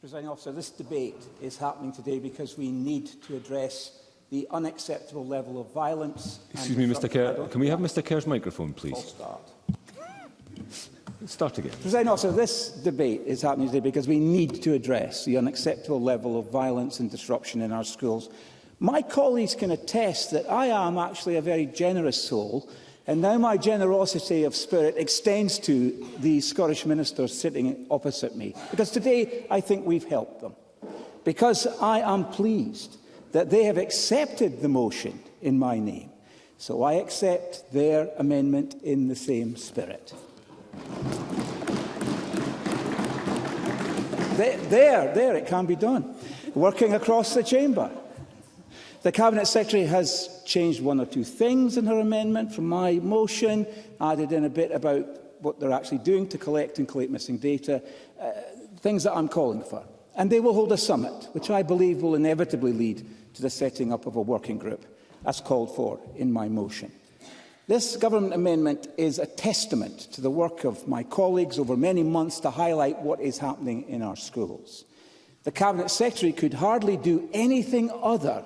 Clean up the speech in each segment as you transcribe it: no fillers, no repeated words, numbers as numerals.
Presiding Officer, this debate is happening today because we need to address the unacceptable level of violence. Excuse me, Mr Kerr. Can we have Mr Kerr's microphone, please? I'll start. Start again. Presiding Officer, this debate is happening today because we need to address the unacceptable level of violence and disruption in our schools. My colleagues can attest that I am actually a very generous soul, and now my generosity of spirit extends to the Scottish ministers sitting opposite me, because today I think we've helped them. Because I am pleased that they have accepted the motion in my name, so I accept their amendment in the same spirit. There, it can be done. Working across the chamber. The Cabinet Secretary has changed one or two things in her amendment from my motion, added in a bit about what they're actually doing to collect and collate missing data, things that I'm calling for. And they will hold a summit, which I believe will inevitably lead to the setting up of a working group, as called for in my motion. This government amendment is a testament to the work of my colleagues over many months to highlight what is happening in our schools. The Cabinet Secretary could hardly do anything other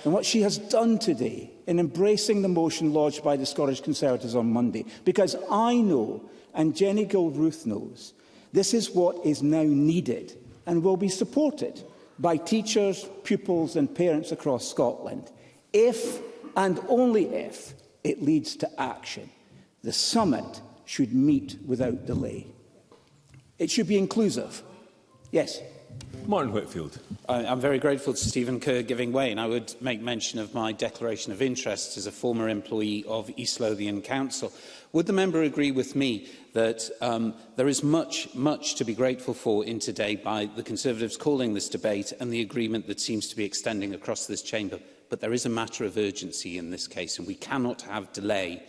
than what she has done today in embracing the motion lodged by the Scottish Conservatives on Monday, because I know, and Jenny Gold-Ruth knows, this is what is now needed and will be supported by teachers, pupils and parents across Scotland, if and only if it leads to action. The summit should meet without delay. It should be inclusive. Yes. Martin Whitfield. I'm very grateful to Stephen Kerr giving way, and I would make mention of my declaration of interest as a former employee of East Lothian Council. Would the member agree with me that there is much to be grateful for in today by the Conservatives calling this debate and the agreement that seems to be extending across this chamber? But there is a matter of urgency in this case, and we cannot have delay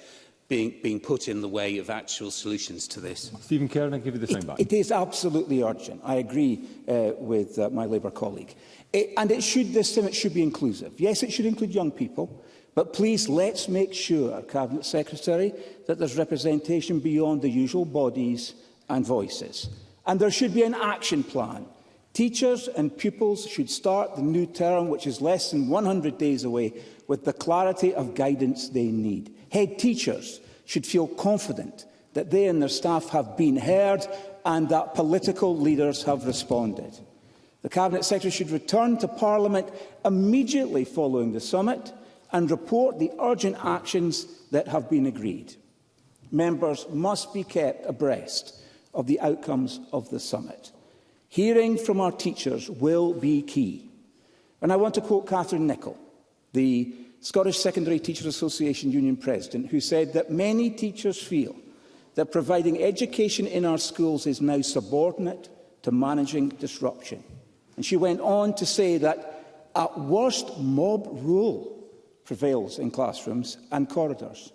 being put in the way of actual solutions to this. Stephen Kerr, I'll give you the time back. It is absolutely urgent. I agree with my Labour colleague. This summit should be inclusive. Yes, it should include young people, but please let's make sure, Cabinet Secretary, that there's representation beyond the usual bodies and voices. And there should be an action plan. Teachers and pupils should start the new term, which is less than 100 days away, with the clarity of guidance they need. Head teachers should feel confident that they and their staff have been heard and that political leaders have responded. The Cabinet Secretary should return to Parliament immediately following the summit and report the urgent actions that have been agreed. Members must be kept abreast of the outcomes of the summit. Hearing from our teachers will be key. And I want to quote Catherine Nicholl, the Scottish Secondary Teachers Association Union President, who said that many teachers feel that providing education in our schools is now subordinate to managing disruption. And she went on to say that at worst, mob rule prevails in classrooms and corridors.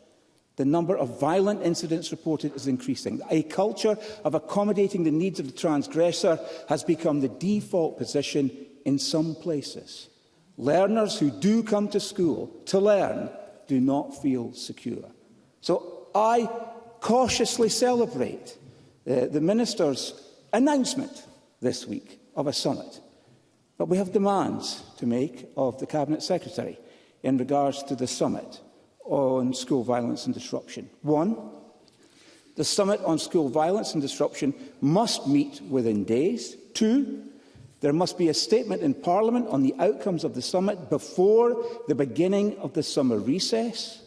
The number of violent incidents reported is increasing. A culture of accommodating the needs of the transgressor has become the default position in some places. Learners who do come to school to learn do not feel secure. So I cautiously celebrate the Minister's announcement this week of a summit. But we have demands to make of the Cabinet Secretary in regards to the summit on school violence and disruption. One, the summit on school violence and disruption must meet within days. Two, there must be a statement in Parliament on the outcomes of the summit before the beginning of the summer recess.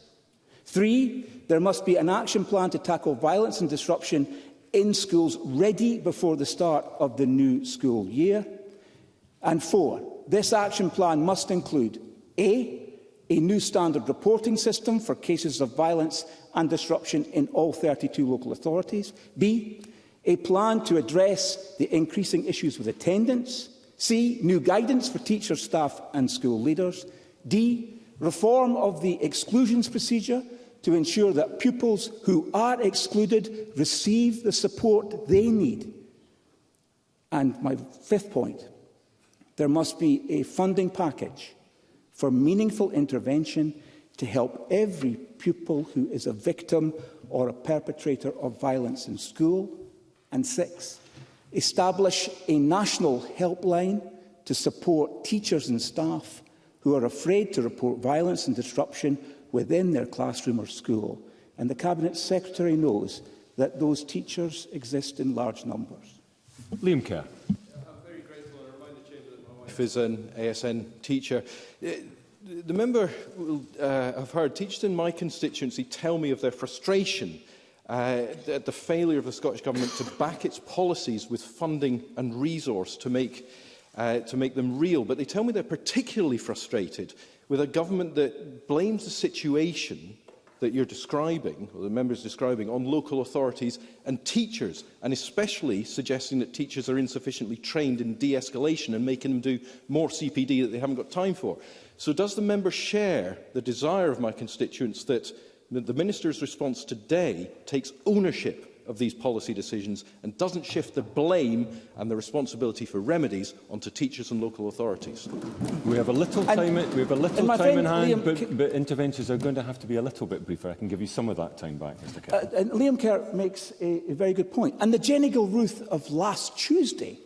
Three, there must be an action plan to tackle violence and disruption in schools ready before the start of the new school year. And four, this action plan must include a new standard reporting system for cases of violence and disruption in all 32 local authorities. B, a plan to address the increasing issues with attendance. C, new guidance for teachers, staff and school leaders. D, reform of the exclusions procedure to ensure that pupils who are excluded receive the support they need. And my fifth point, there must be a funding package for meaningful intervention to help every pupil who is a victim or a perpetrator of violence in school. And six, establish a national helpline to support teachers and staff who are afraid to report violence and disruption within their classroom or school. And the Cabinet Secretary knows that those teachers exist in large numbers. Liam Kerr. I'm very grateful, and I remind the Chamber that my wife is an ASN teacher. The member will have heard teachers in my constituency tell me of their frustration at the failure of the Scottish Government to back its policies with funding and resource to make them real. But they tell me they're particularly frustrated with a government that blames the situation that you're describing, or the member is describing, on local authorities and teachers, and especially suggesting that teachers are insufficiently trained in de-escalation and making them do more CPD that they haven't got time for. So does the member share the desire of my constituents that the Minister's response today takes ownership of these policy decisions and doesn't shift the blame and the responsibility for remedies onto teachers and local authorities? We have a little time, in hand, Liam, but interventions are going to have to be a little bit briefer. I can give you some of that time back, Mr Kerr. And Liam Kerr makes a very good point. And the Jenny Gilruth of last Tuesday,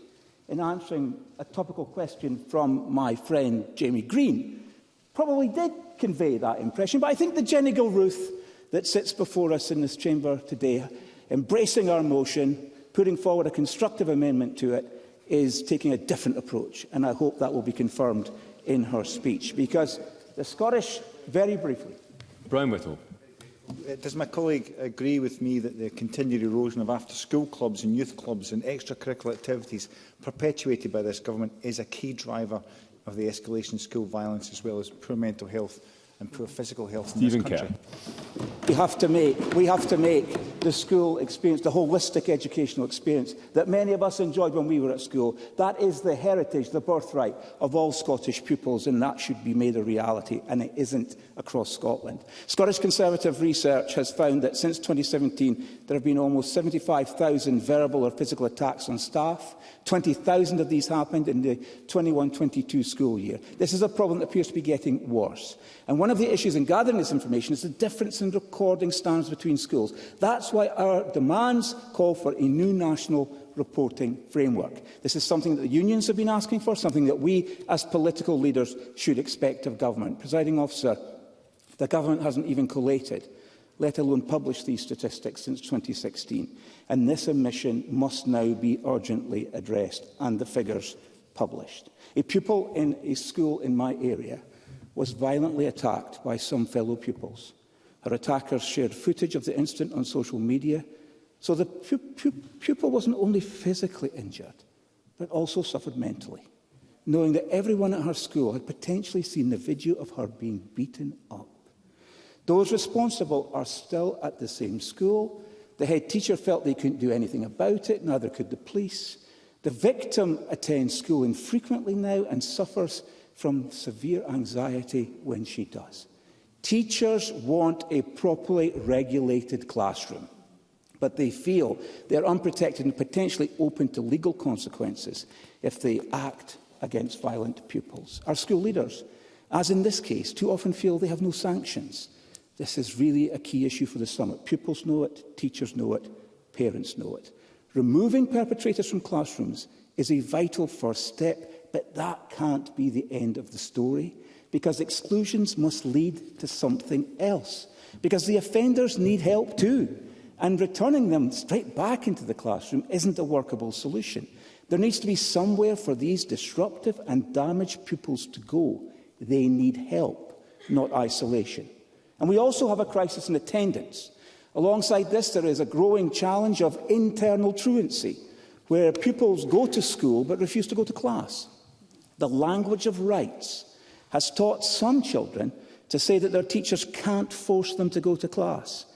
in answering a topical question from my friend Jamie Green, probably did convey that impression. But I think the Jenny Gilruth that sits before us in this chamber today, embracing our motion, putting forward a constructive amendment to it, is taking a different approach. And I hope that will be confirmed in her speech. Because the Scottish, very briefly... Brian Whittle. Does my colleague agree with me that the continued erosion of after-school clubs and youth clubs and extracurricular activities perpetuated by this government is a key driver of the escalation of school violence, as well as poor mental health and poor physical health in this country? We have to make the school experience, the holistic educational experience that many of us enjoyed when we were at school. That is the heritage, the birthright of all Scottish pupils, and that should be made a reality, and it isn't across Scotland. Scottish Conservative research has found that since 2017 there have been almost 75,000 verbal or physical attacks on staff. 20,000 of these happened in the 21-22 school year. This is a problem that appears to be getting worse. And one of the issues in gathering this information is the difference in recording standards between schools. That's why our demands call for a new national reporting framework. This is something that the unions have been asking for, something that we as political leaders should expect of government. Presiding Officer, the government hasn't even collated, let alone published these statistics since 2016. And this omission must now be urgently addressed and the figures published. A pupil in a school in my area was violently attacked by some fellow pupils. Her attackers shared footage of the incident on social media, so the pupil wasn't only physically injured, but also suffered mentally, knowing that everyone at her school had potentially seen the video of her being beaten up. Those responsible are still at the same school. The head teacher felt they couldn't do anything about it, neither could the police. The victim attends school infrequently now and suffers from severe anxiety when she does. Teachers want a properly regulated classroom, but they feel they're unprotected and potentially open to legal consequences if they act against violent pupils. Our school leaders, as in this case, too often feel they have no sanctions. This is really a key issue for the summit. Pupils know it, teachers know it, parents know it. Removing perpetrators from classrooms is a vital first step, but that can't be the end of the story, because exclusions must lead to something else, because the offenders need help too, and returning them straight back into the classroom isn't a workable solution. There needs to be somewhere for these disruptive and damaged pupils to go. They need help, not isolation. And we also have a crisis in attendance. Alongside this, there is a growing challenge of internal truancy, where pupils go to school but refuse to go to class. The language of rights has taught some children to say that their teachers can't force them to go to class.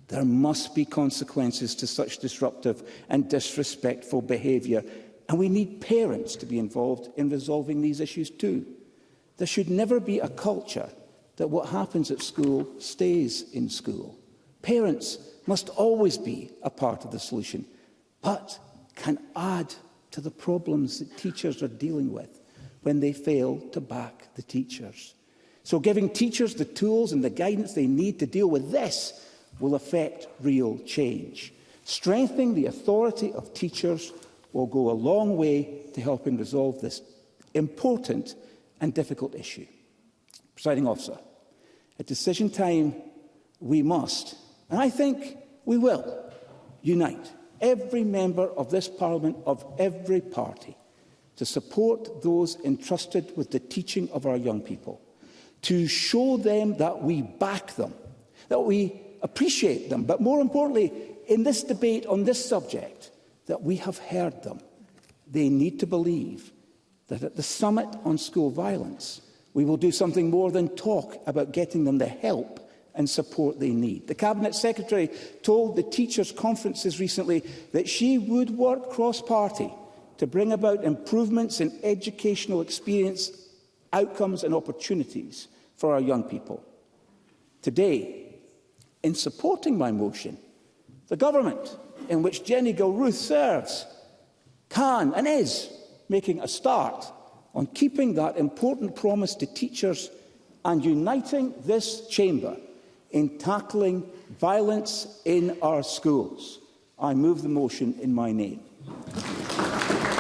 There must be consequences to such disruptive and disrespectful behaviour, and we need parents to be involved in resolving these issues too. There should never be a culture that what happens at school stays in school. Parents must always be a part of the solution, but can add to the problems that teachers are dealing with when they fail to back the teachers. So giving teachers the tools and the guidance they need to deal with this will affect real change. Strengthening the authority of teachers will go a long way to helping resolve this important and difficult issue. Presiding Officer, at decision time we must, and I think we will, unite every member of this Parliament of every party to support those entrusted with the teaching of our young people, to show them that we back them, that we appreciate them, but more importantly, in this debate on this subject, that we have heard them. They need to believe that at the Summit on School Violence, we will do something more than talk about getting them the help and support they need. The Cabinet Secretary told the Teachers' Conferences recently that she would work cross-party to bring about improvements in educational experience, outcomes and opportunities for our young people. Today, in supporting my motion, the government in which Jenny Gilruth serves can and is making a start on keeping that important promise to teachers and uniting this chamber in tackling violence in our schools. I move the motion in my name.